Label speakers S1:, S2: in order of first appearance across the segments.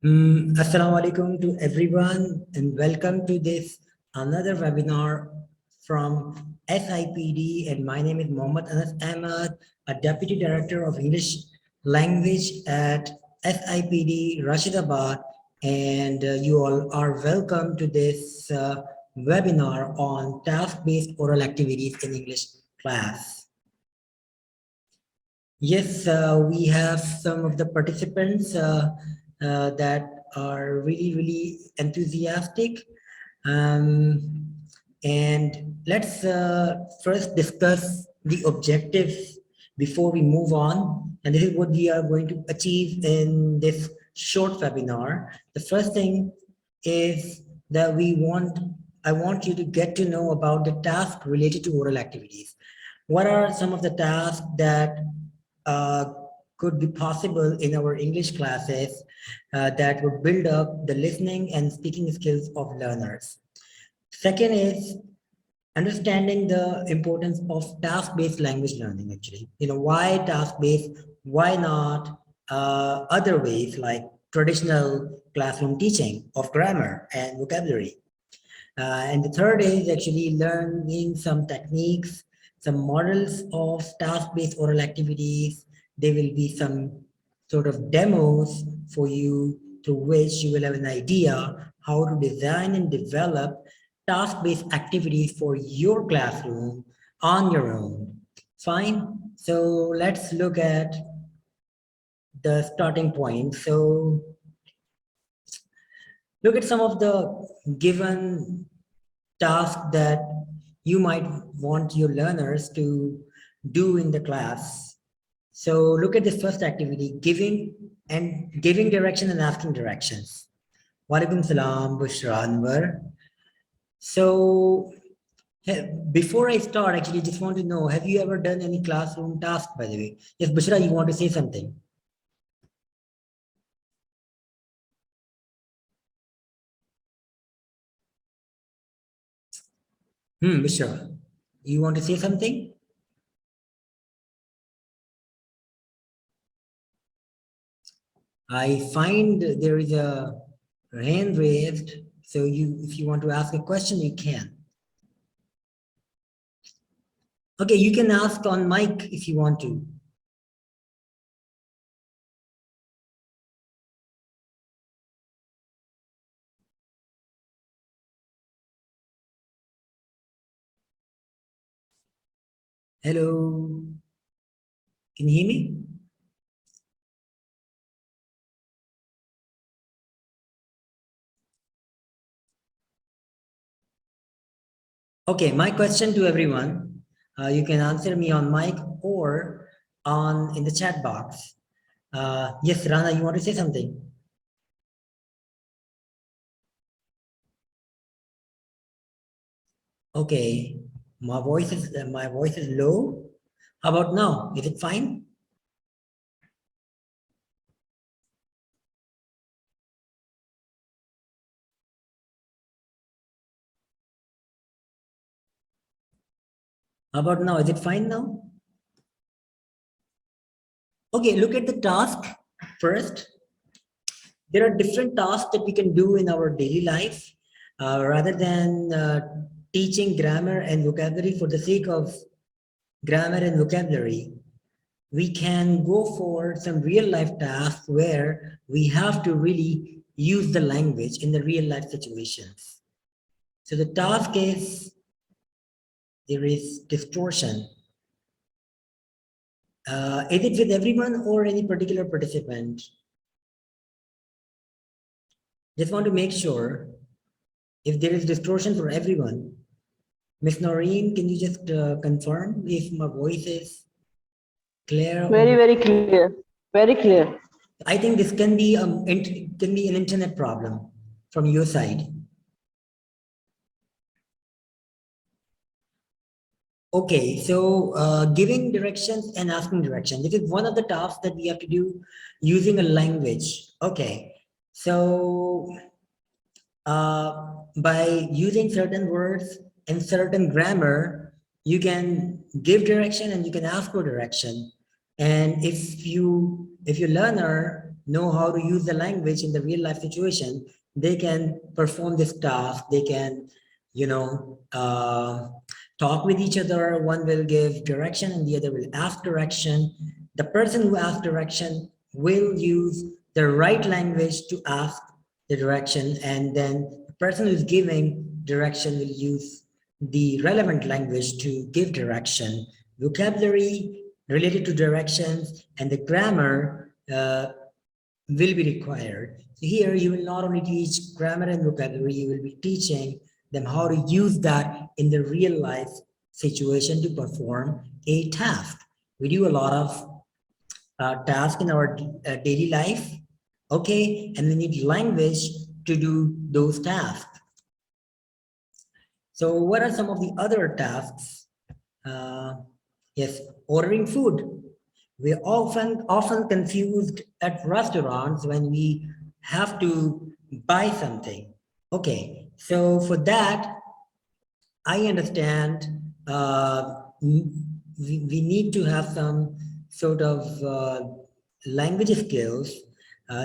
S1: Assalamu alaikum to everyone and welcome to this another webinar from SIPD, and my name is Mohammad Anas Ahmad, a Deputy Director of English Language at SIPD Rashidabad, and you all are welcome to this webinar on task-based oral activities in English class. Yes, we have some of the participants that are really enthusiastic. And let's first discuss the objectives before we move on. And this is what we are going to achieve in this short webinar. The first thing is that I want you to get to know about the task related to oral activities. What are some of the tasks that uh, could be possible in our English classes that would build up the listening and speaking skills of learners. Second is understanding the importance of task-based language learning, actually. Why task-based? Why not other ways like traditional classroom teaching of grammar and vocabulary? And the third is actually learning some techniques, some models of task-based oral activities. There will be some sort of demos for you through which you will have an idea how to design and develop task-based activities for your classroom on your own. Fine. So let's look at the starting point. So look at some of the given tasks that you might want your learners to do in the class. So look at this first activity, giving direction and asking directions. Walaikum salam, Bushra Anwar. So before I start, actually just want to know, have you ever done any classroom task, by the way? Yes, Bushra, you want to say something? Bushra, you want to say something? I find there is a hand raised, so if you want to ask a question, you can. Okay, you can ask on mic if you want to. Hello, can you hear me? Okay, my question to everyone, you can answer me on mic or in the chat box. Yes, Rana, you want to say something? Okay, my voice is low. How about now? Is it fine? How about now? Is it fine now? Okay, look at the task first. There are different tasks that we can do in our daily life rather than teaching grammar and vocabulary for the sake of grammar and vocabulary. We can go for some real life tasks where we have to really use the language in the real life situations. So the task is, there is distortion. Is it with everyone or any particular participant? Just want to make sure if there is distortion for everyone. Miss Noreen, can you just confirm if my voice is clear?
S2: Very clear. Very clear.
S1: I think this can be an internet problem from your side. Okay, so giving directions and asking directions. This is one of the tasks that we have to do using a language. Okay, so by using certain words and certain grammar, you can give direction and you can ask for direction. And if your learner know how to use the language in the real life situation, they can perform this task. They can, you know, talk with each other. One will give direction and the other will ask direction. The person who asks direction will use the right language to ask the direction, and then the person who's giving direction will use the relevant language to give direction. Vocabulary related to directions and the grammar will be required. So here you will not only teach grammar and vocabulary, you will be teaching them how to use that in the real life situation to perform a task. We do a lot of tasks in our daily life, okay, and we need language to do those tasks. So what are some of the other tasks? Yes, ordering food. We're often confused at restaurants when we have to buy something. Okay, so for that, I understand we need to have some sort of language skills,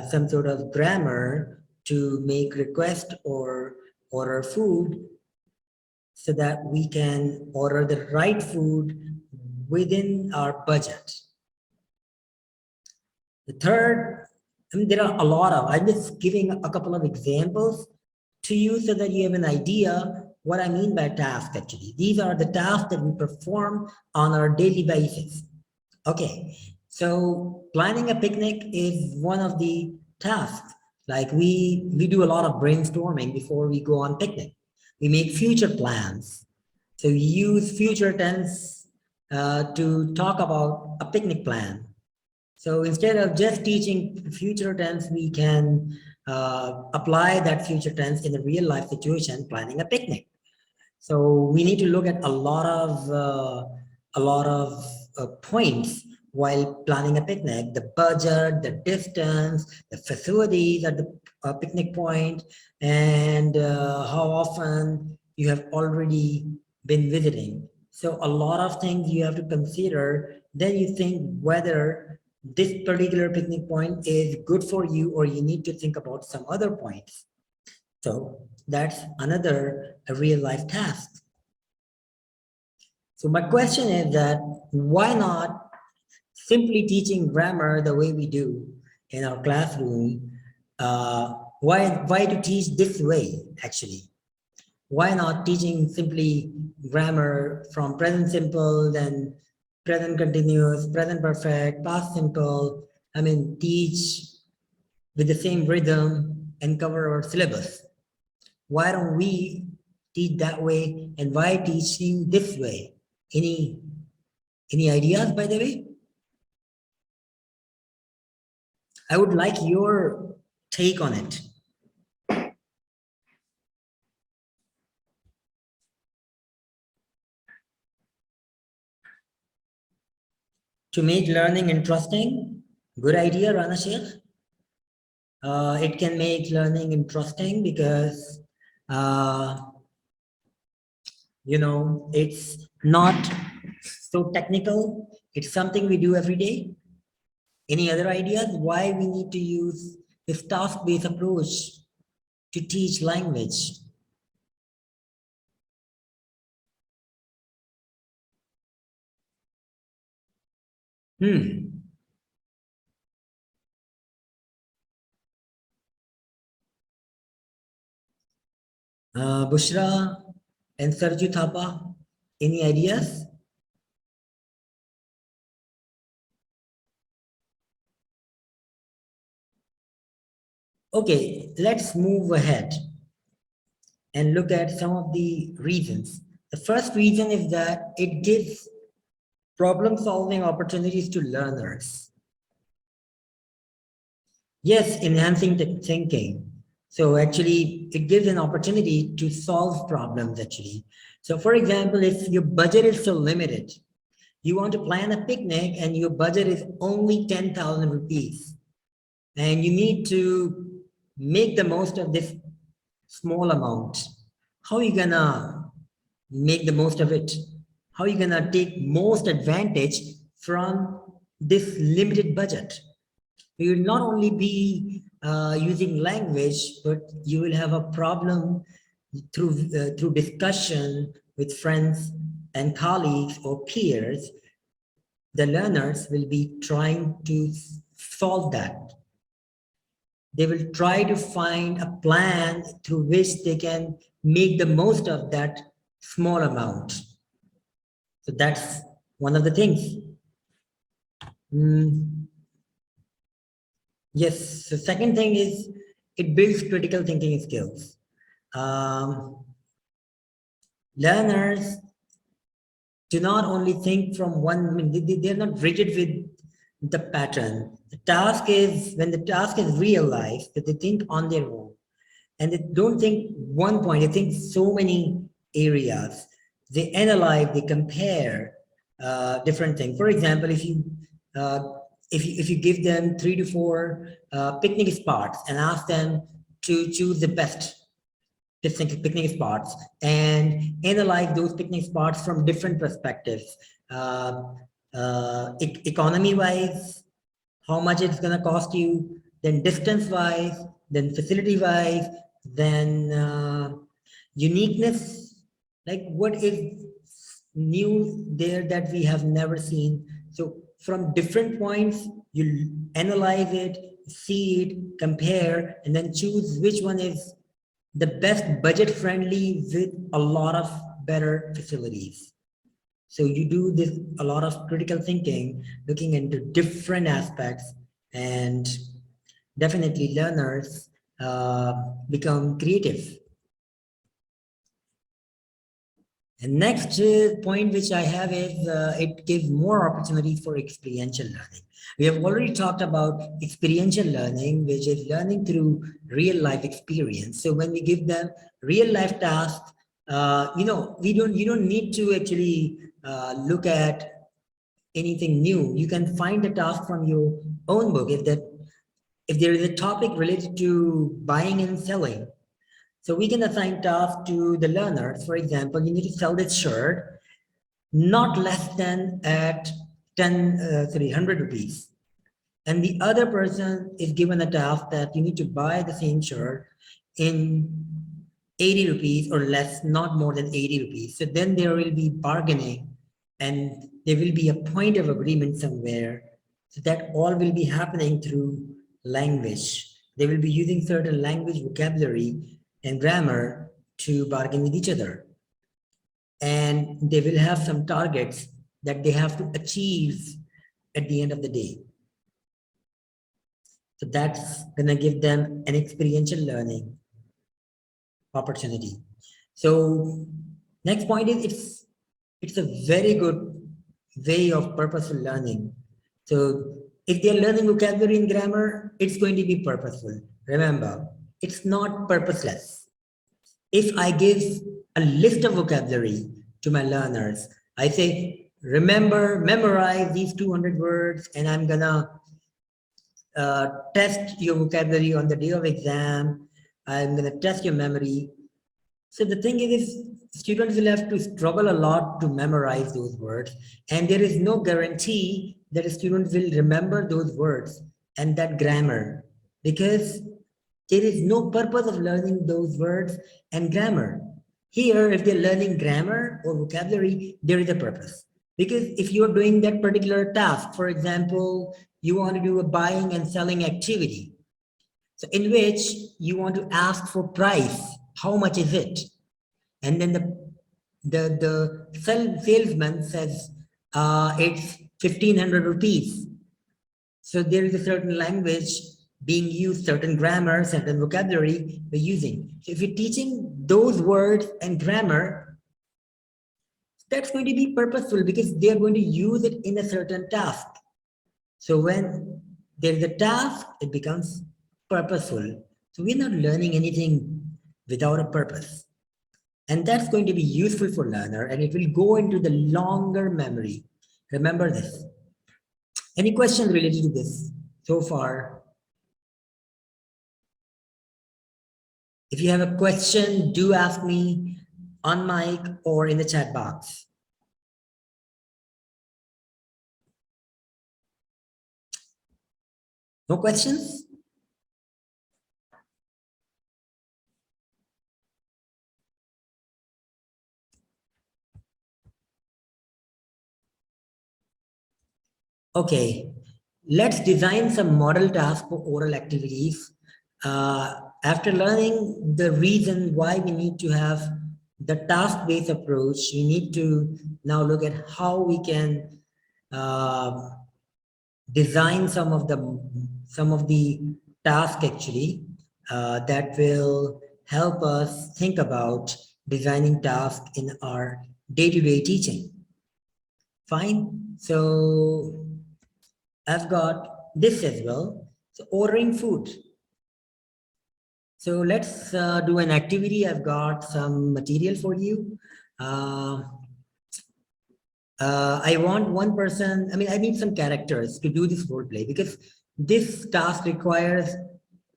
S1: some sort of grammar to make request or order food so that we can order the right food within our budget. The third, I mean, there are a lot of, I'm just giving a couple of examples to you so that you have an idea what I mean by tasks actually. These are the tasks that we perform on our daily basis. Okay, so planning a picnic is one of the tasks. Like we do a lot of brainstorming before we go on picnic. We make future plans. So we use future tense to talk about a picnic plan. So instead of just teaching future tense, we can apply that future tense in a real life situation, planning a picnic. So we need to look at a lot of points while planning a picnic: the budget, the distance, the facilities at the picnic point, and how often you have already been visiting. So a lot of things you have to consider. Then you think whether this particular picnic point is good for you, or you need to think about some other points. So that's another real life task. So my question is that why not simply teaching grammar the way we do in our classroom? Why to teach this way actually? Why not teaching simply grammar from present simple, then present continuous, present perfect, past simple? I mean, teach with the same rhythm and cover our syllabus. Why don't we teach that way, and why teaching this way? Any ideas, by the way? I would like your take on it. To make learning interesting, good idea, Rana Sheikh. It can make learning interesting because it's not so technical. It's something we do every day. Any other ideas why we need to use this task-based approach to teach language? Bushra and Sarju Thapa, any ideas? Okay, let's move ahead and look at some of the reasons. The first reason is that it gives problem-solving opportunities to learners. Yes, enhancing the thinking. So actually, it gives an opportunity to solve problems actually. So for example, if your budget is so limited, you want to plan a picnic and your budget is only 10,000 rupees, and you need to make the most of this small amount. How are you gonna make the most of it? How are you gonna take most advantage from this limited budget? You will not only be using language, but you will have a problem through discussion with friends and colleagues or peers. The learners will be trying to solve that. They will try to find a plan through which they can make the most of that small amount. So that's one of the things. Yes, the second thing is it builds critical thinking skills. Learners do not only think from one, I mean, they're not rigid with the pattern. The task is, when the task is realized, that they think on their own. And they don't think one point, they think so many areas. They analyze, they compare different things. For example, uh, if you give them 3 to 4 picnic spots and ask them to choose the best picnic spots and analyze those picnic spots from different perspectives, economy wise, how much it's going to cost you, then distance wise, then facility wise, then uniqueness, like what is new there that we have never seen. So from different points, you analyze it, see it, compare, and then choose which one is the best budget friendly with a lot of better facilities. So you do this, a lot of critical thinking, looking into different aspects, and definitely learners become creative. And next point which I have is it gives more opportunities for experiential learning. We have already talked about experiential learning, which is learning through real life experience. So when we give them real life tasks, you don't need to actually look at anything new. You can find the task from your own book. If there is a topic related to buying and selling, so we can assign tasks to the learners. For example, you need to sell this shirt not less than at 100 rupees. And the other person is given a task that you need to buy the same shirt in 80 rupees or less, not more than 80 rupees. So then there will be bargaining and there will be a point of agreement somewhere. So that all will be happening through language. They will be using certain language vocabulary and grammar to bargain with each other. And they will have some targets that they have to achieve at the end of the day. So that's gonna give them an experiential learning opportunity. So next point is it's a very good way of purposeful learning. So if they're learning vocabulary and grammar, it's going to be purposeful. Remember, it's not purposeless. If I give a list of vocabulary to my learners, I say, remember, memorize these 200 words, and I'm gonna test your vocabulary on the day of exam. I'm gonna test your memory. So the thing is students will have to struggle a lot to memorize those words, and there is no guarantee that a student will remember those words and that grammar, because there is no purpose of learning those words and grammar. Here, if they're learning grammar or vocabulary, there is a purpose. Because if you're doing that particular task, for example, you want to do a buying and selling activity, so in which you want to ask for price, how much is it? And then the salesman says, it's 1,500 rupees. So there is a certain language being used, certain grammar, certain vocabulary we're using. So if you're teaching those words and grammar, that's going to be purposeful because they're going to use it in a certain task. So when there's a task, it becomes purposeful. So we're not learning anything without a purpose. And that's going to be useful for learner, and it will go into the longer memory. Remember this. Any questions related to this so far? If you have a question, do ask me on mic or in the chat box. No questions? Okay, let's design some model tasks for oral activities. After learning the reason why we need to have the task-based approach, we need to now look at how we can design some of the tasks actually that will help us think about designing tasks in our day-to-day teaching. Fine. So I've got this as well. So ordering food. So let's do an activity. I've got some material for you. I want one person, I need some characters to do this role play because this task requires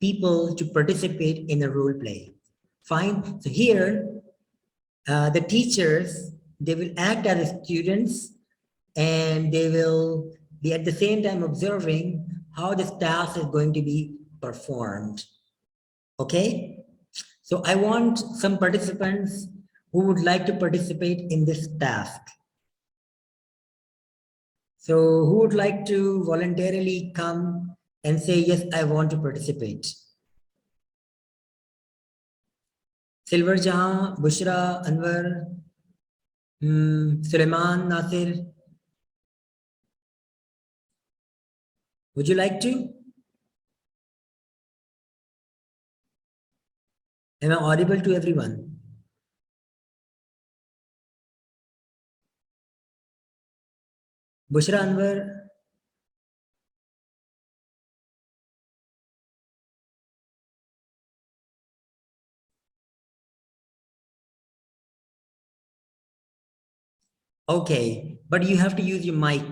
S1: people to participate in a role play. Fine. So here, the teachers, they will act as students and they will be at the same time observing how this task is going to be performed. Okay? So I want some participants who would like to participate in this task. So who would like to voluntarily come and say, yes, I want to participate? Silver Jahan, Bushra, Anwar, Suleiman, Nasir. Would you like to? Am I audible to everyone? Bushra, Anwar. Okay, but you have to use your mic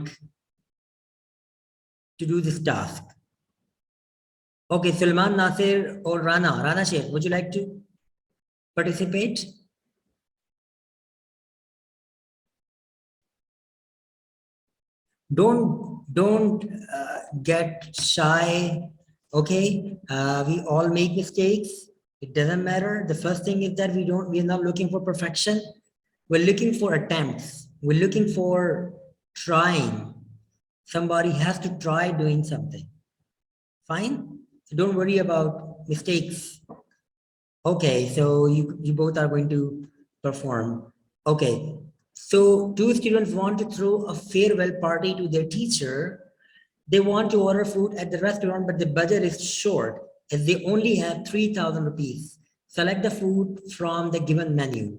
S1: to do this task. Okay, Sulman, Nasir, or Rana Sheikh, would you like to participate? Don't get shy. Okay, we all make mistakes. It doesn't matter. The first thing is that we're not looking for perfection. We're looking for attempts. We're looking for trying. Somebody has to try doing something. Fine. So don't worry about mistakes. Okay, so you both are going to perform. Okay, so two students want to throw a farewell party to their teacher. They want to order food at the restaurant, but the budget is short as they only have 3,000 rupees. Select the food from the given menu.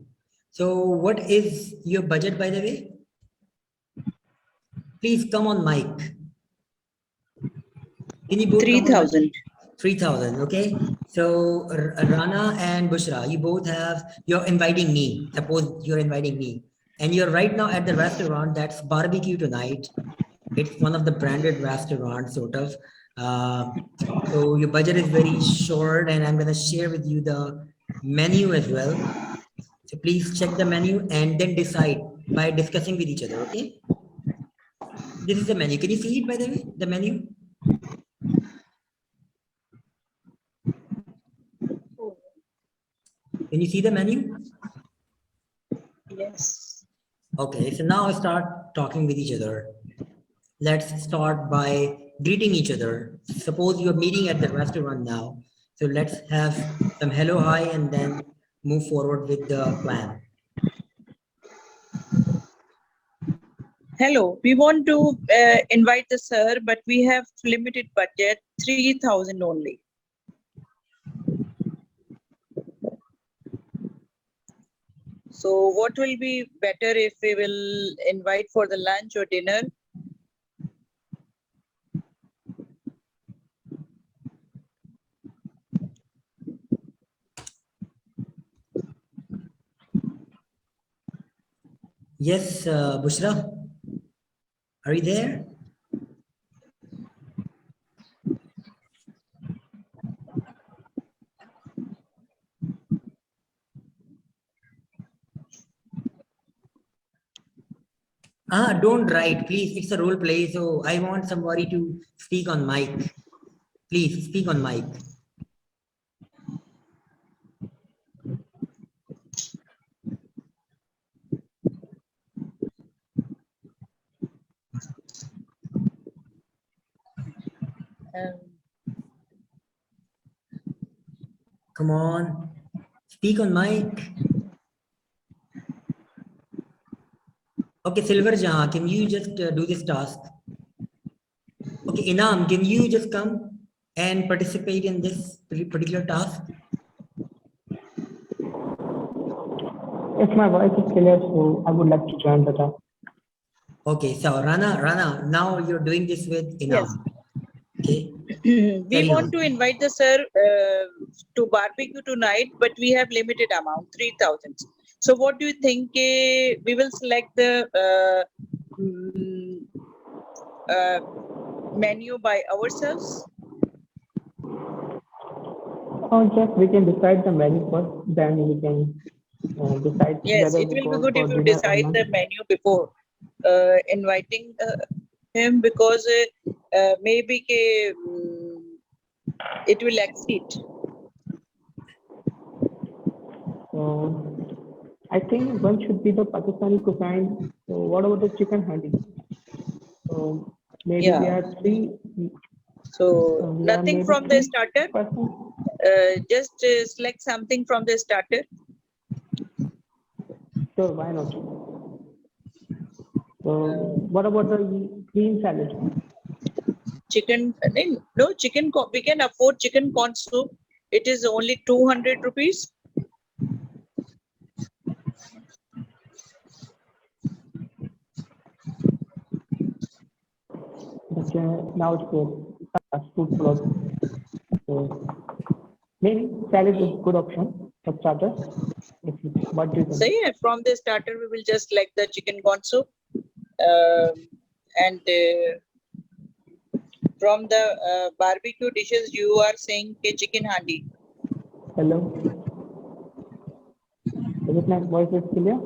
S1: So what is your budget, by the way? Please come on mic. Can you both
S2: 3,000.
S1: 3,000, okay? So Rana and Bushra, you both have, you're inviting me. Suppose you're inviting me. And you're right now at the restaurant that's barbecue tonight. It's one of the branded restaurants, sort of. So your budget is very short and I'm gonna share with you the menu as well. So please check the menu and then decide by discussing with each other, okay? This is the menu. Can you see it, by the way, the menu? Can you see the menu?
S2: Yes.
S1: Okay, so now start talking with each other. Let's start by greeting each other. Suppose you're meeting at the restaurant now. So let's have some hello, hi, and then move forward with the plan.
S2: Hello, we want to invite the sir, but we have limited budget, 3,000 only. So what will be better if we will invite for the lunch or dinner?
S1: Yes, Bushra, are you there? Don't write, please. It's a role play, so I want somebody to speak on mic. Please speak on mic. Come on, speak on mic. Okay, Silver Jahan, can you just do this task? Okay, Inam, can you just come and participate in this particular task?
S3: If my voice is clear, so I would like to join the talk.
S1: Okay, so Rana, now you're doing this with
S2: Yes.
S1: Inam. Okay.
S2: We
S1: Carry
S2: want
S1: on.
S2: to invite the sir to barbecue tonight, but we have limited amount, 3,000. So what do you think? We will select the menu by ourselves?
S3: Or just we can decide the menu first, then we can decide
S2: Yes,
S3: whether
S2: it
S3: we
S2: will be
S3: go
S2: good
S3: for
S2: if you
S3: dinner or
S2: decide
S3: lunch.
S2: the menu before inviting him, because maybe it will exceed.
S3: So I think one should be the Pakistani cuisine. So what about the chicken handi? So maybe we
S2: Yeah.
S3: are three.
S2: So
S3: We are
S2: nothing
S3: maybe
S2: from the
S3: three
S2: starter.
S3: persons.
S2: Just select something from the starter.
S3: Sure, why not? So what about the green salad?
S2: Chicken, no chicken. We can afford chicken corn soup. It is only 200 rupees.
S3: Okay, now it's good. Food plot. So maybe salad is a good option for starter. What do you
S2: So
S3: think?
S2: yeah, from the starter we will just select the chicken corn soup, and from the barbecue dishes you are saying chicken handi.
S3: Hello, is it my voice is clear?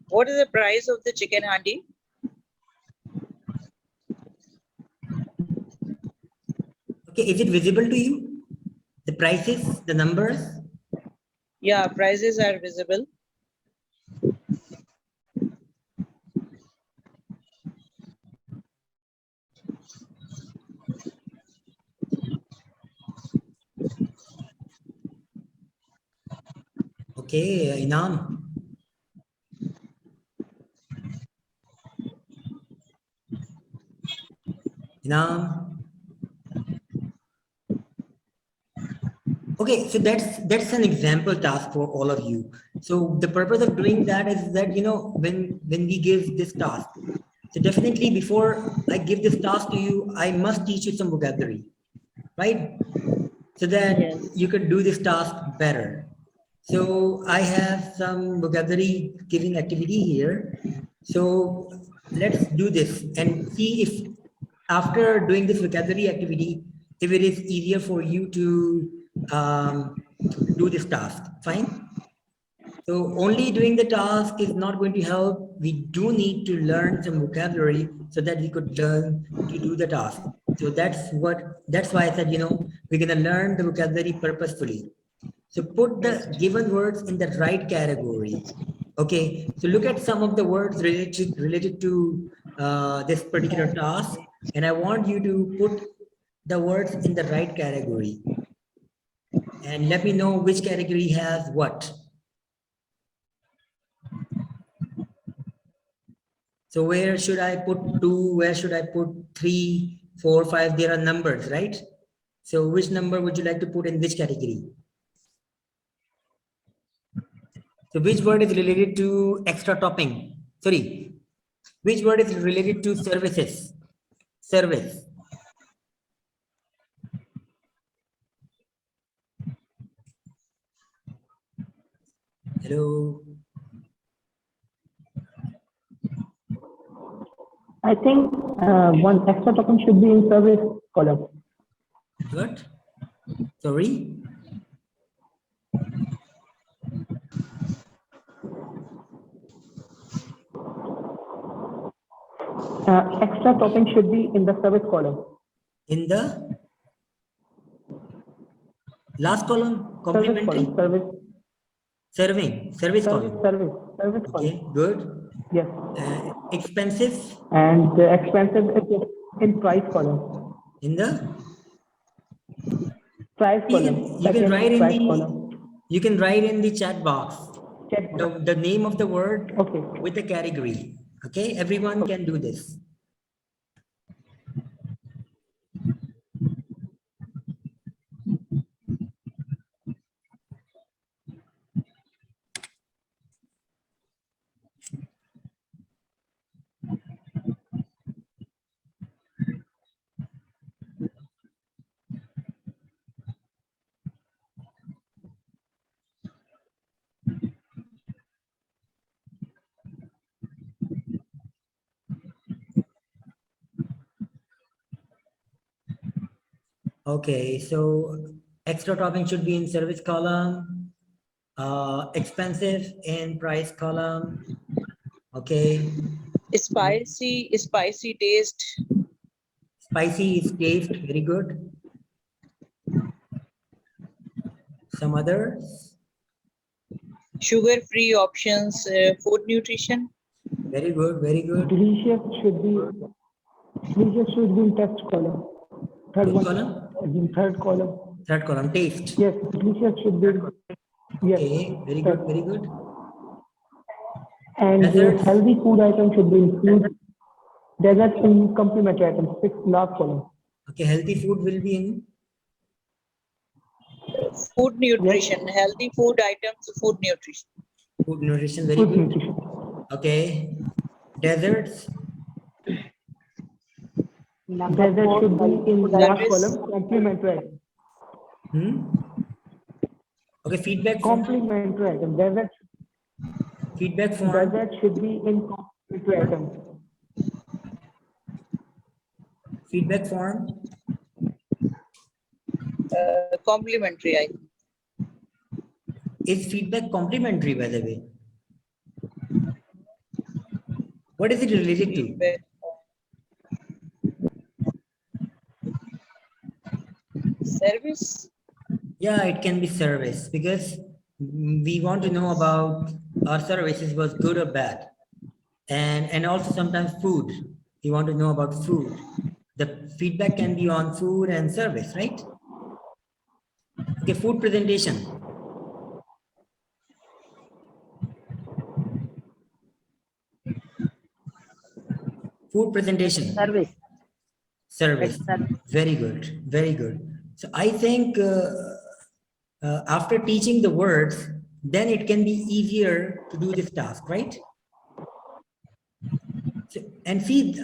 S2: What is the price of the chicken handi?
S1: Okay, is it visible to you? The prices, the numbers?
S2: Yeah, prices are visible.
S1: Okay, Inam. Inam. Okay, so that's an example task for all of you. So the purpose of doing that is that, you know, when we give this task, so definitely before I give this task to you, I must teach you some vocabulary, right? So that
S2: Yes.
S1: you can do this task better. So I have some vocabulary giving activity here. So let's do this and see if after doing this vocabulary activity, if it is easier for you to do this task. Fine. So only doing the task is not going to help. We do need to learn some vocabulary so that we could learn to do the task. So that's why I said, you know, we're going to learn the vocabulary purposefully. So put
S2: Yes.
S1: the given words in the right category. Okay, so look at some of the words related to this particular task, and I want you to put the words in the right category. And let me know which category has what. So where should I put 2? Where should I put 3, 4, 5? There are numbers, right? So which number would you like to put in which category? So which word is related to extra topping? Sorry, which word is related to services? Service. Hello.
S3: I think one extra token should be in service column.
S1: What? Sorry.
S3: Extra topping should be in the service column.
S1: In the last column, complementary, service column.
S3: Service
S1: Okay,
S3: column.
S1: good.
S3: Yes.
S1: Expensive
S3: And the expensive is in price column.
S1: in the
S3: Price
S1: you
S3: column.
S1: can write in
S3: Price
S1: the chat box
S3: Check.
S1: the name of the word
S3: Okay.
S1: with the category. Okay, everyone can do this. Okay, so extra topping should be in service column, expensive in price column. Okay,
S2: Spicy taste.
S1: spicy is taste, very good. Some others,
S2: Sugar-free options, food nutrition.
S1: very good, very good.
S3: Delicious should be in text column. Third
S1: Which
S3: one.
S1: column?
S3: In third column.
S1: Third column, taste.
S3: Yes, delicious should be. Yes.
S1: Okay, very good, very good.
S3: And
S1: Desserts?
S3: healthy food item should be included. Desserts in complementary items, last column.
S1: Okay, healthy food will be in
S2: Food nutrition, healthy food items, food nutrition.
S1: food nutrition, very
S3: Food
S1: good.
S3: nutrition.
S1: Okay, desserts,
S3: Desert should be in last
S2: Service.
S3: column, complementary item.
S1: Okay, feedback form.
S3: Complementary item.
S1: Feedback form.
S3: Desert should be in complementary item.
S1: Feedback form.
S2: Complementary item.
S1: Is feedback complimentary, by the way? What is it related to?
S2: Feedback. Service.
S1: Yeah, it can be service because we want to know about our services was good or bad. And also sometimes food. We want to know about food. The feedback can be on food and service, right? Okay, food presentation. Food presentation. Service. Very good. Very good. So I think after teaching the words, then it can be easier to do this task, right? So, and see,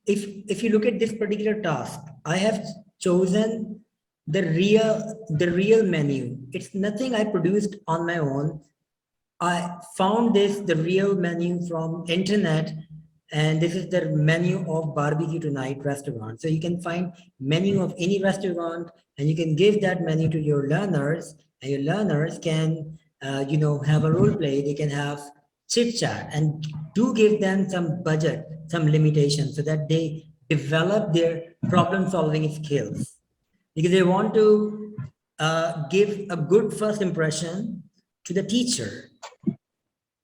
S1: if you look at this particular task, I have chosen the real menu. It's nothing I produced on my own. I found the real menu from internet, and this is the menu of Barbecue Tonight restaurant. So you can find menu of any restaurant, and you can give that menu to your learners, and your learners can, have a role play. They can have chit chat, and do give them some budget, some limitations, so that they develop their problem solving skills, because they want to give a good first impression to the teacher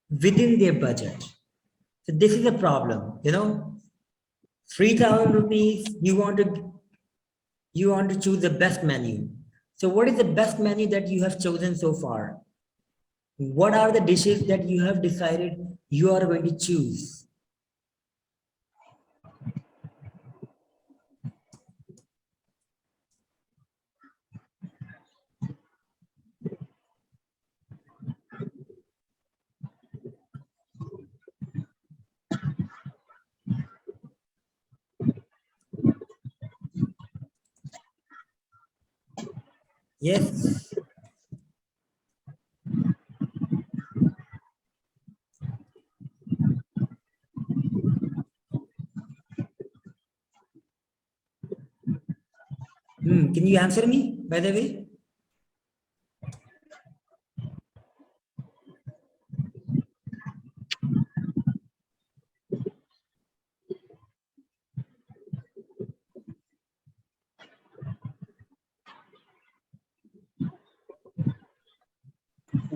S1: within their budget. So this is a problem, 3,000 rupees, you want to choose the best menu. So what is the best menu that you have chosen so far? What are the dishes that you have decided you are going to choose? Yes. Can you answer me, by the way?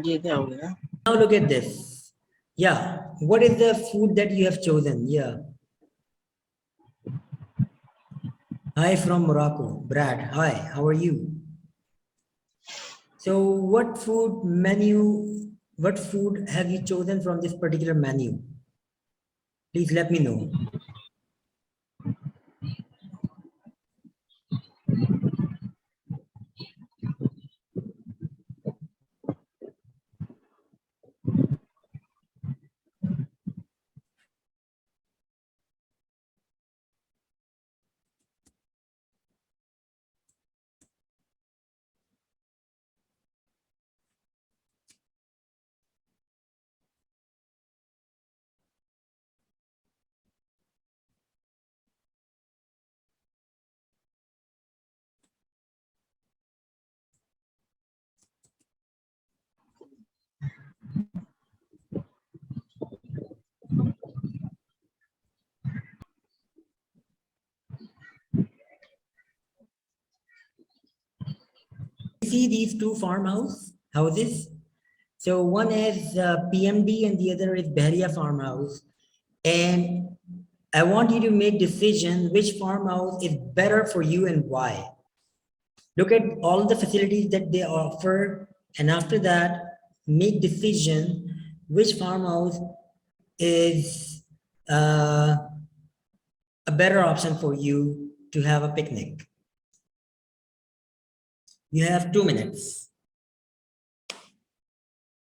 S4: ये क्या हो गया?
S1: Now look at this. Yeah, what is the food that you have chosen? Yeah. Hi from Morocco, Brad. Hi, how are you? So what food have you chosen from this particular menu? Please let me know. See these two farmhouse houses? So one is PMD and the other is Bahria farmhouse. And I want you to make decision which farmhouse is better for you and why. Look at all the facilities that they offer, and after that, make decision which farmhouse is a better option for you to have a picnic. You have 2 minutes.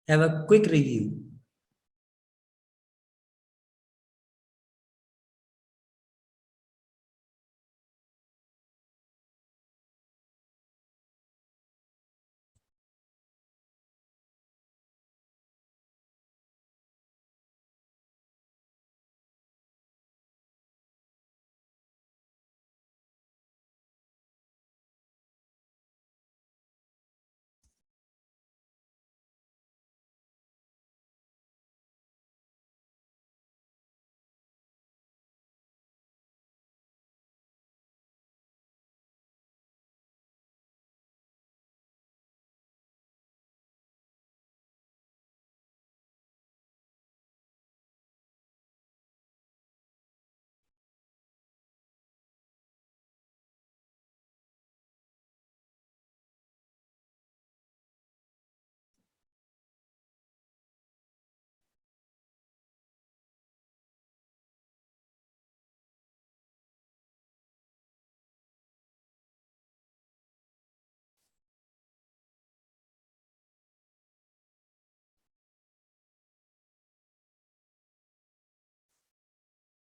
S1: Have a quick review.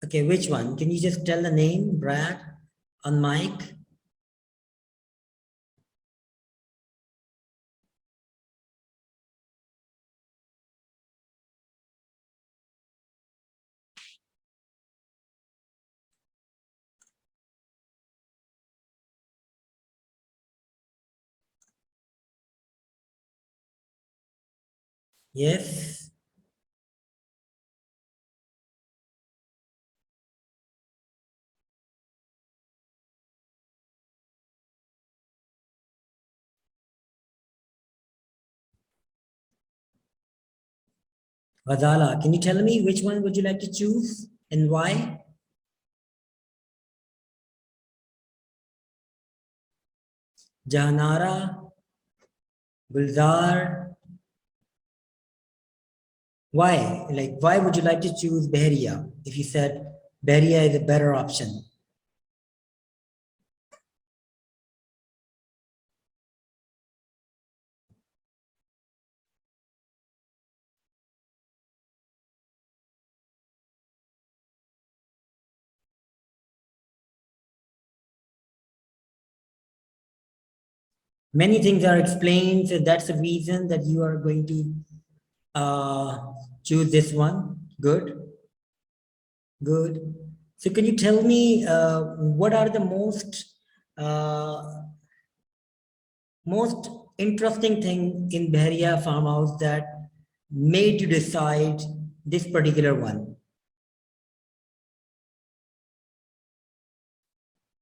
S1: Okay, which one? Can you just tell the name, Brad, on mic? Yes. Ghazala, can you tell me which one would you like to choose and why? Jahanara, Gulzar. Why? Like, why would you like to choose Bahria if you said Bahria is a better option? Many things are explained, so that's the reason that you are going to choose this one. Good, good. So can you tell me what are the uh, most interesting thing in Bahria farmhouse that made you decide this particular one?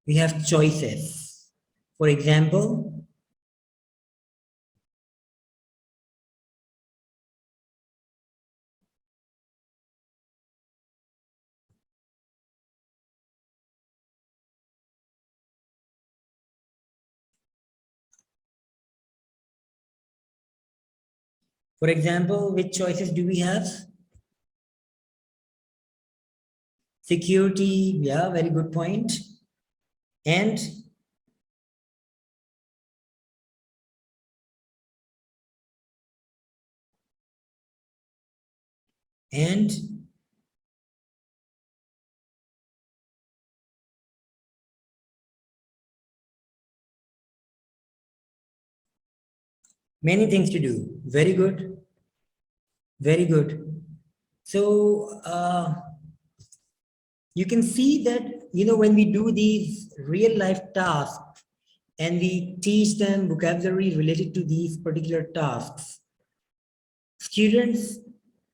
S1: We have choices. For example, For example, which choices do we have? Security, yeah, very good point. And and many things to do. Very good. Very good. So you can see that, when we do these real life tasks and we teach them vocabulary related to these particular tasks, students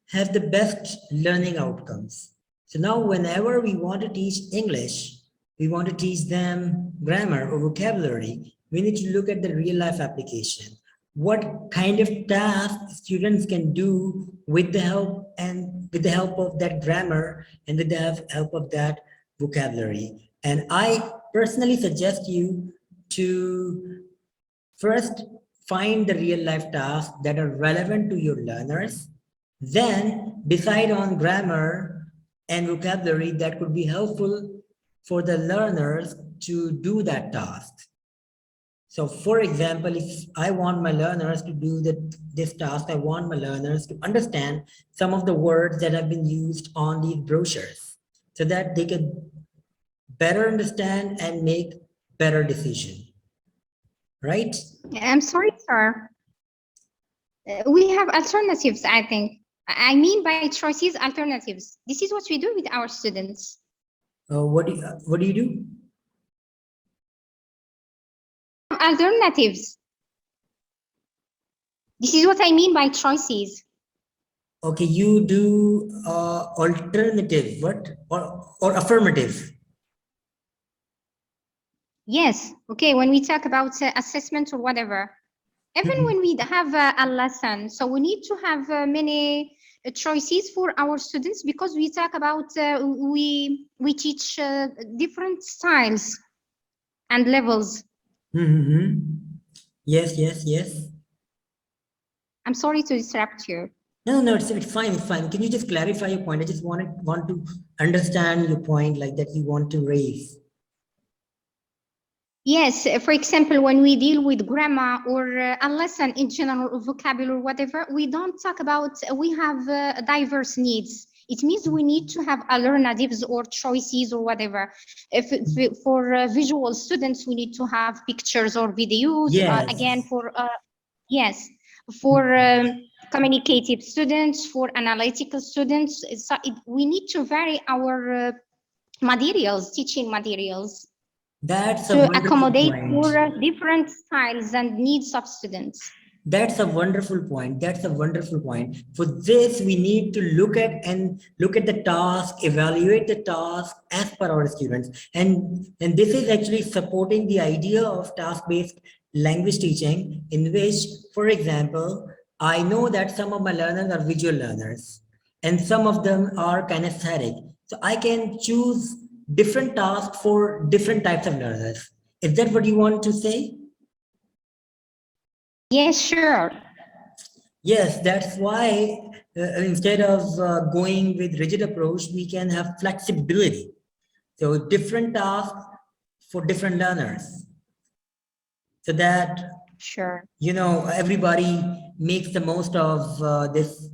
S1: have the best learning outcomes. So now whenever we want to teach English, we want to teach them grammar or vocabulary, we need to look at the real life application. What kind of tasks students can do with the help of that grammar and with the help of that vocabulary. And I personally suggest you to first find the real life tasks that are relevant to your learners, then decide on grammar and vocabulary that could be helpful for the learners to do that task. So for example, if I want my learners to do this task, I want my learners to understand some of the words that have been used on these brochures so that they can better understand and make better decisions, right?
S4: I'm sorry, sir. We have alternatives, I think. I mean by choices, alternatives. This is what we do with our students.
S1: What do you do?
S4: Alternatives. This is what I mean by choices.
S1: Okay, you do alternative, what? Or affirmative?
S4: Yes. Okay. When we talk about assessment or whatever, even when we have a lesson, so we need to have many choices for our students because we talk about we teach different styles and levels.
S1: Yes, yes, yes.
S4: I'm sorry to disrupt you.
S1: No, it's fine, it's fine. Can you just clarify your point? I just want to understand your point, like that you want to raise.
S4: Yes, for example, when we deal with grammar or a lesson in general or vocabulary or whatever, we don't talk about, we have diverse needs. It means we need to have alternatives or choices or whatever. If for visual students, we need to have pictures or videos.
S1: Yes.
S4: Again, for yes, for communicative students, for analytical students, we need to vary our materials, teaching materials.
S1: That's a
S4: To
S1: wonderful
S4: accommodate
S1: point.
S4: for different styles and needs of students.
S1: That's a wonderful point. That's a wonderful point. For this, we need to look at the task, evaluate the task as per our students. And this is actually supporting the idea of task-based language teaching, in which, for example, I know that some of my learners are visual learners and some of them are kinesthetic. So I can choose different tasks for different types of learners. Is that what you want to say?
S4: Yes, sure.
S1: Yes, that's why instead of going with rigid approach, we can have flexibility. So different tasks for different learners. So that,
S4: Sure.
S1: everybody makes the most of this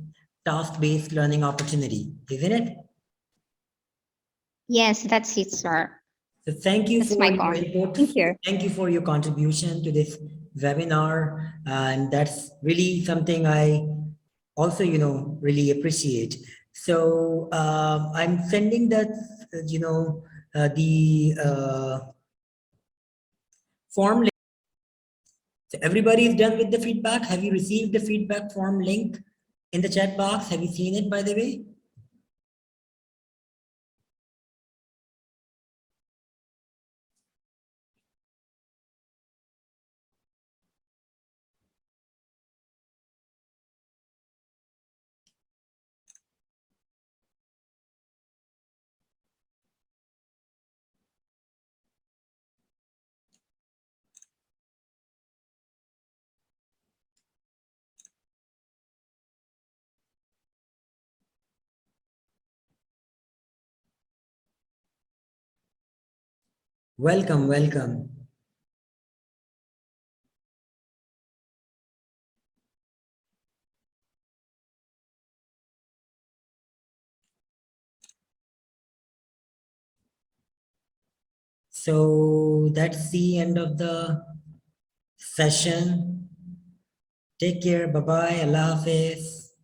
S1: task-based learning opportunity, isn't it?
S4: Yes, that's it, sir.
S1: So thank you
S4: That's
S1: for
S4: my
S1: your
S4: point.
S1: input.
S4: Thank you.
S1: Thank you for your contribution to this webinar. And that's really something I also, really appreciate. So I'm sending that, the form link. So everybody is done with the feedback. Have you received the feedback form link in the chat box? Have you seen it, by the way? Welcome, welcome. So that's the end of the session. Take care. Bye-bye. Allah Hafiz.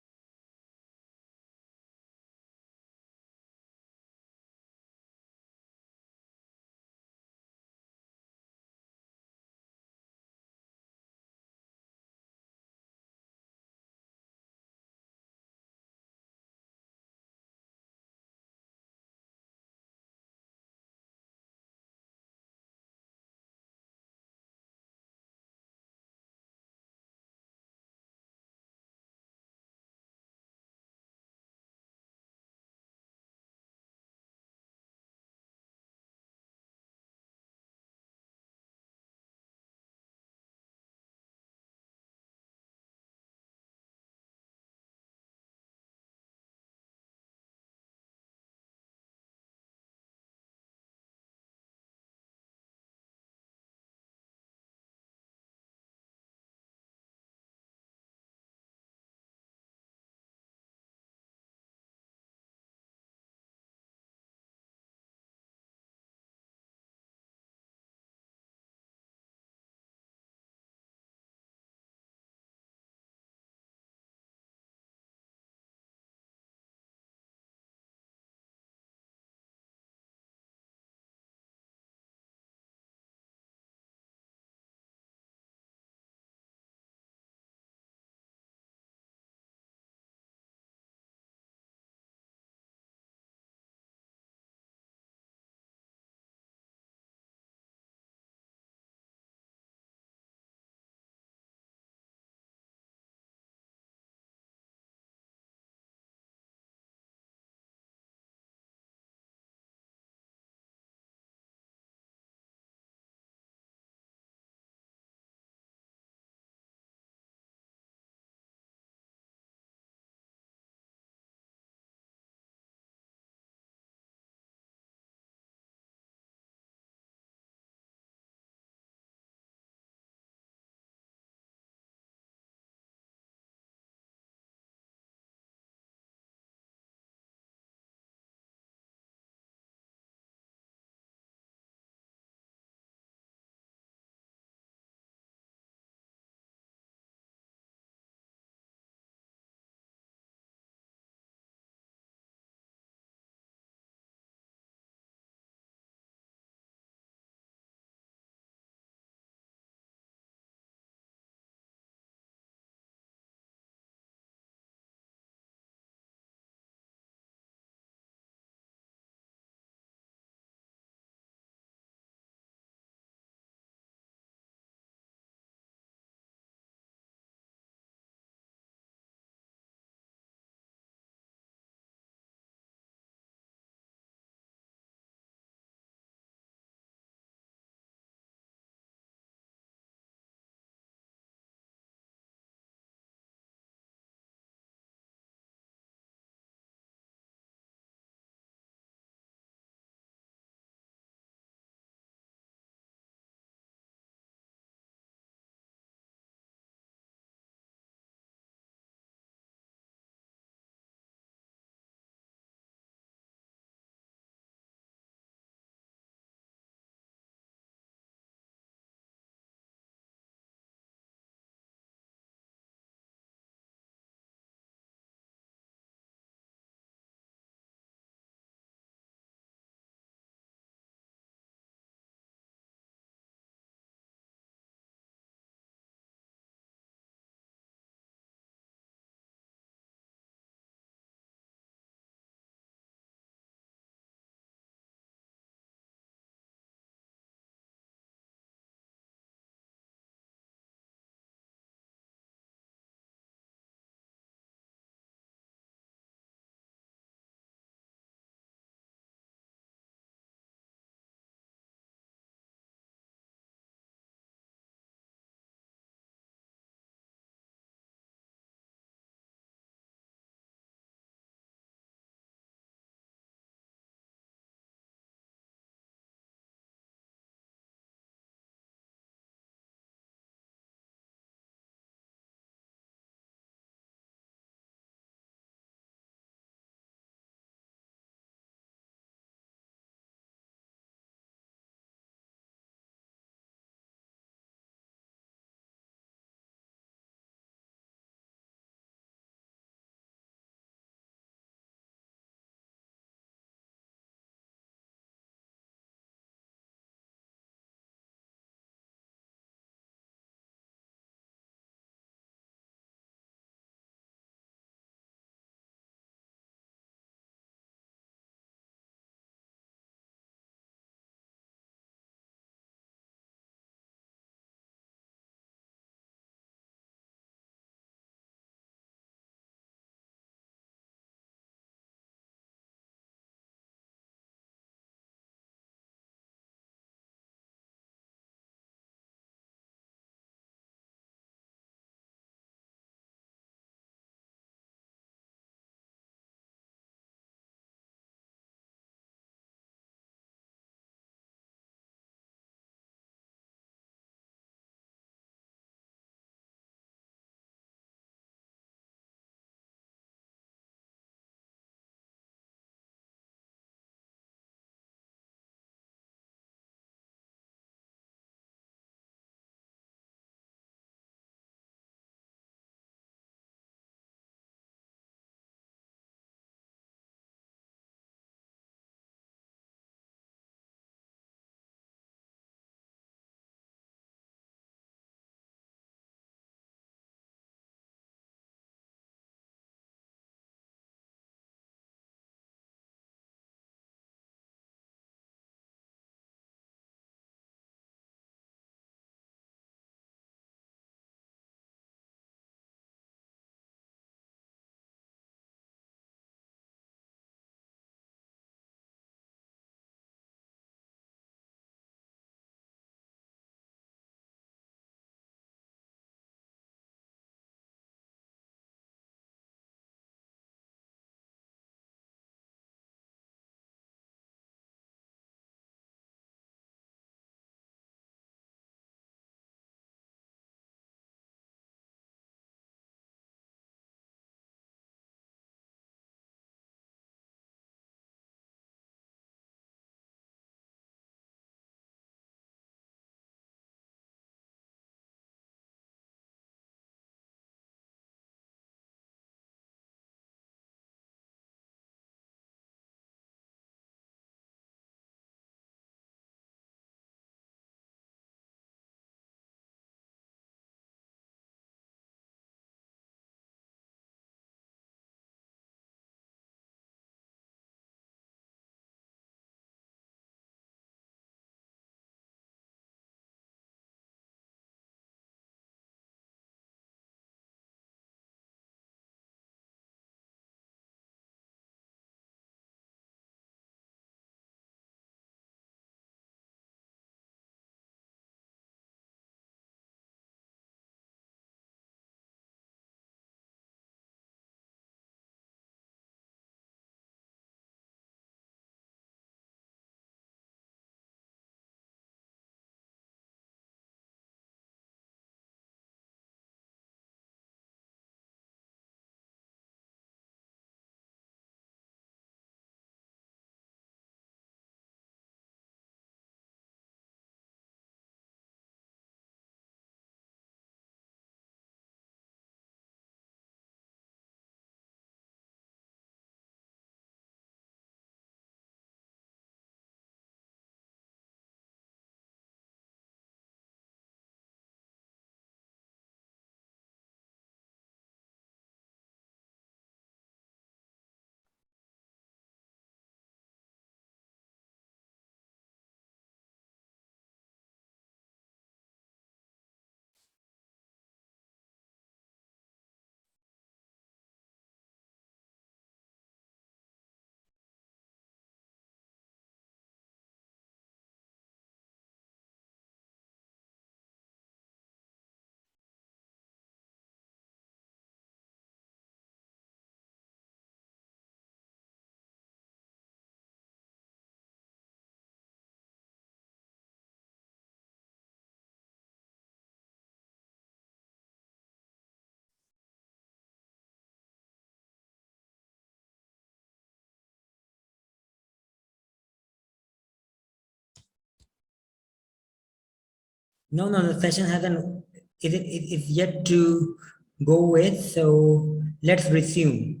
S1: No, the session hasn't, it's yet to go with, so let's resume.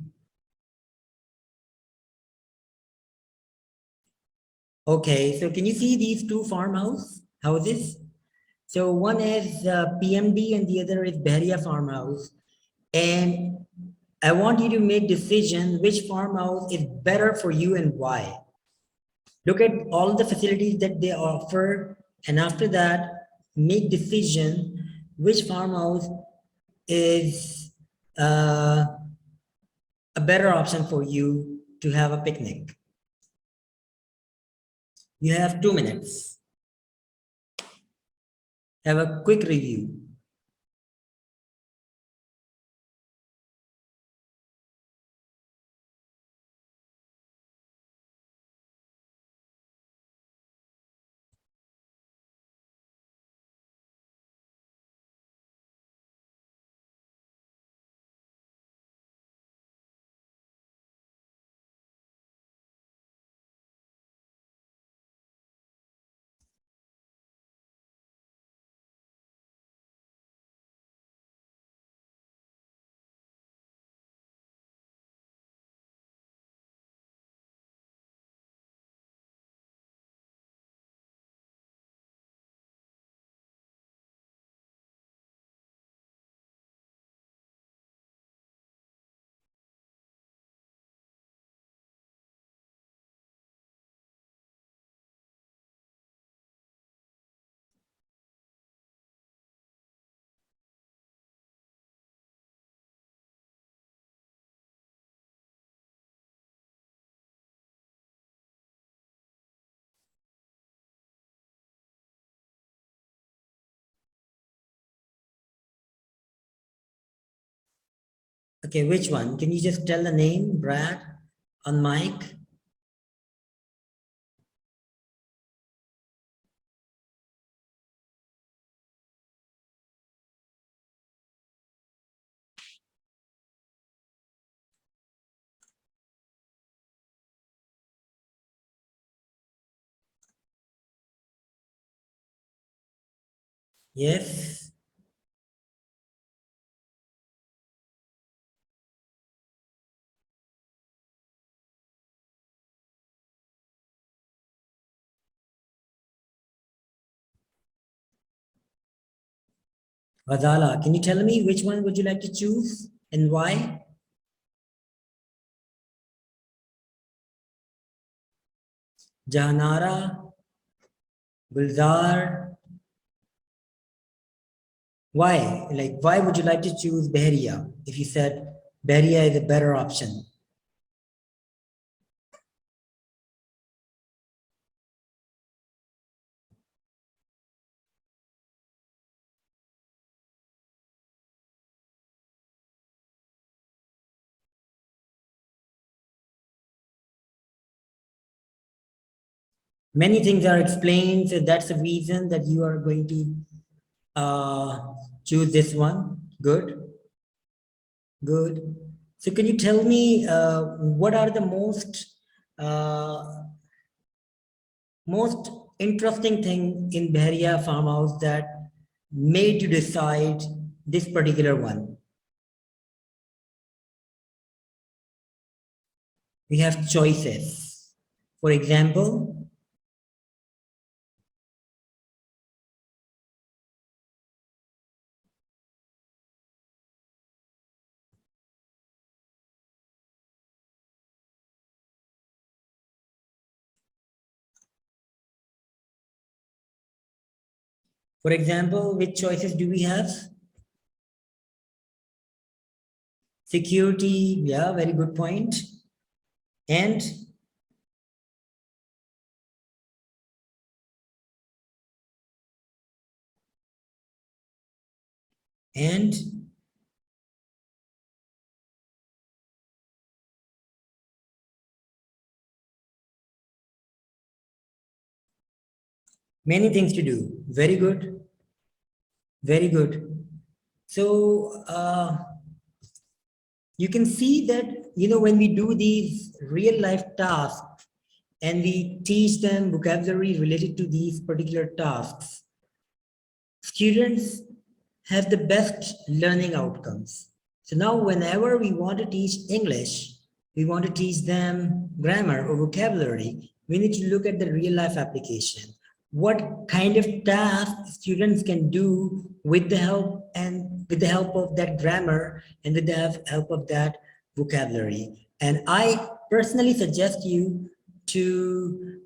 S1: Okay, so can you see these two farmhouse houses? So one is PMD and the other is Bahria farmhouse. And I want you to make decision which farmhouse is better for you and why. Look at all the facilities that they offer, and after that, make decision which farmhouse is a better option for you to have a picnic. You have 2 minutes. Have a quick review. Okay, which one? Can you just tell the name, Brad, on mic? Yes. Vadala, can you tell me which one would you like to choose and why? Jahanara, Gulzar. Why? Like, why would you like to choose Bahria if you said Bahria is a better option? Many things are explained, so that's the reason that you are going to choose this one. Good, good. So can you tell me what are the most interesting thing in Bahria farmhouse that made you decide this particular one? We have choices. For example, which choices do we have? Security, yeah, very good point. And many things to do. Very good. Very good. So you can see that, when we do these real life tasks and we teach them vocabulary related to these particular tasks, students have the best learning outcomes. So now whenever we want to teach English, we want to teach them grammar or vocabulary, we need to look at the real life application. What kind of tasks students can do with the help of that grammar and with the help of that vocabulary. And I personally suggest you to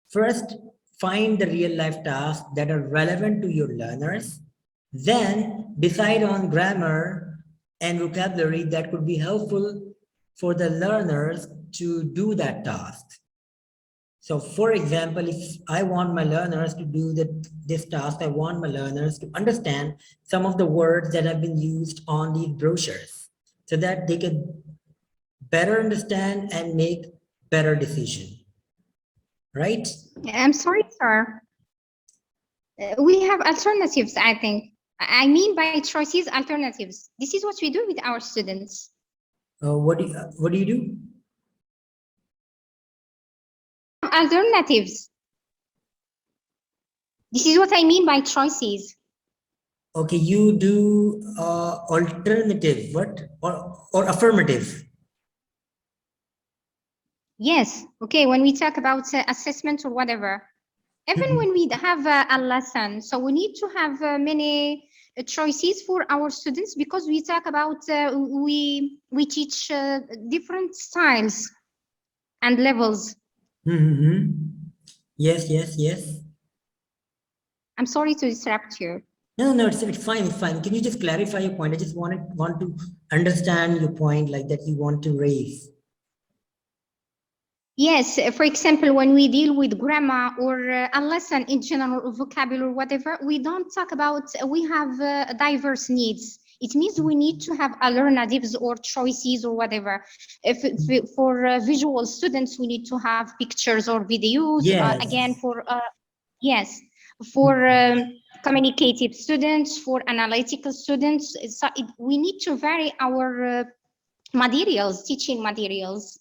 S1: first find the real life tasks that are relevant to your learners, then decide on grammar and vocabulary that could be helpful for the learners to do that task. So for example, if I want my learners to do this task, I want my learners to understand some of the words that have been used on these brochures so that they can better understand and make better decisions, right?
S4: I'm sorry, sir. We have alternatives, I think. I mean by choices, alternatives. This is what we do with our students.
S1: What do you do?
S4: Alternatives. This is what I mean by choices.
S1: Okay, you do alternative, what? Or affirmative?
S4: Yes. Okay. When we talk about assessment or whatever, even when we have a lesson, so we need to have many choices for our students because we talk about we teach different styles and levels.
S1: Yes, yes, yes.
S4: I'm sorry to disrupt you.
S1: No, it's fine, it's fine. Can you just clarify your point? I just want to understand your point, like that you want to raise.
S4: Yes, for example, when we deal with grammar or a lesson in general or vocabulary or whatever, we don't talk about, we have diverse needs. It means we need to have alternatives or choices or whatever. If for visual students, we need to have pictures or videos.
S1: Yes.
S4: Again, for communicative students, for analytical students, we need to vary our materials, teaching materials.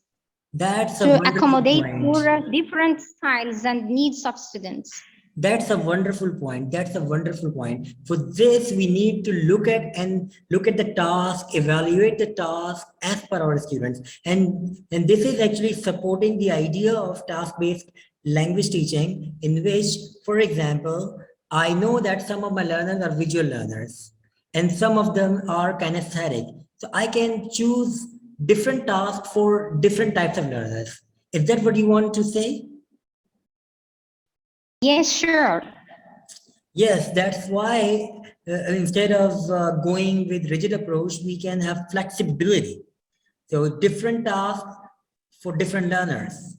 S1: That's a
S4: To
S1: wonderful
S4: accommodate
S1: point.
S4: for different styles and needs of students.
S1: That's a wonderful point. That's a wonderful point. For this, we need to look at the task, evaluate the task as per our students. And this is actually supporting the idea of task-based language teaching, in which, for example, I know that some of my learners are visual learners and some of them are kinesthetic. So I can choose different tasks for different types of learners. Is that what you want to say?
S4: Yes, sure.
S1: Yes, that's why instead of going with rigid approach, we can have flexibility. So different tasks for different learners.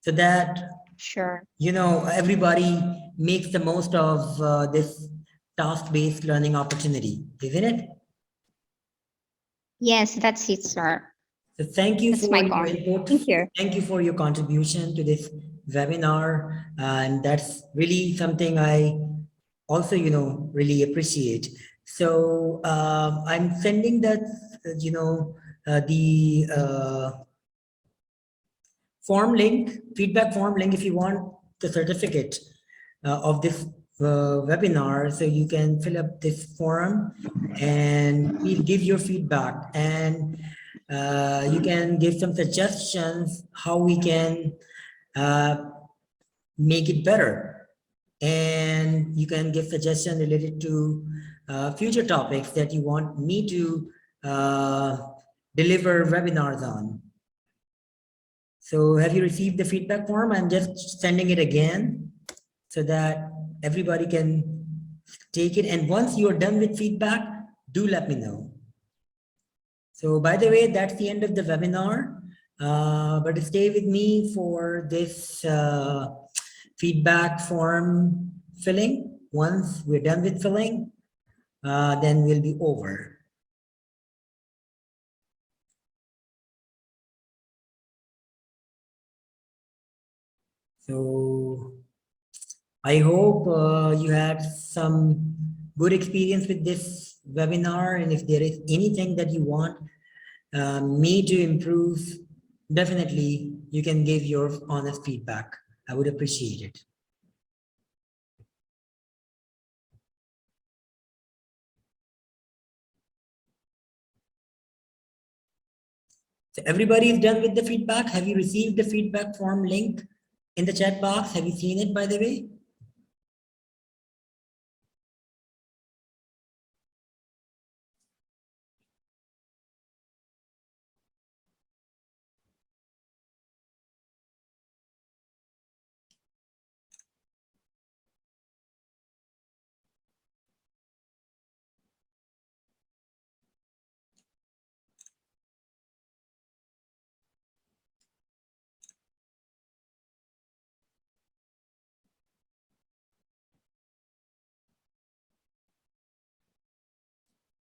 S1: So that,
S4: Sure.
S1: Everybody makes the most of this task-based learning opportunity, isn't it?
S4: Yes, that's it, sir.
S1: So thank you
S4: That's
S1: for
S4: my
S1: your
S4: point.
S1: input.
S4: Thank you.
S1: Thank you for your contribution to this webinar. And that's really something I also, really appreciate. So I'm sending that, the form link, feedback form link, if you want the certificate of this webinar, so you can fill up this form and please give your feedback, and you can give some suggestions how we can make it better, and you can give suggestions related to future topics that you want me to deliver webinars on. So have you received the feedback form? I'm just sending it again so that everybody can take it. And once you're done with feedback, do let me know. So by the way, that's the end of the webinar. But stay with me for this feedback form filling. Once we're done with filling, then we'll be over. So I hope you had some good experience with this webinar, and if there is anything that you want me to improve, definitely you can give your honest feedback. I would appreciate it. So everybody is done with the feedback. Have you received the feedback form link in the chat box? Have you seen it, by the way?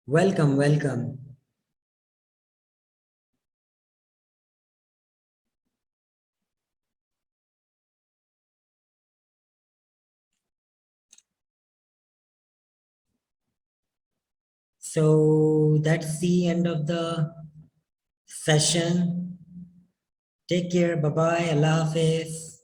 S1: Welcome, welcome. So that's the end of the session. Take care. Bye-bye. Allah Hafiz.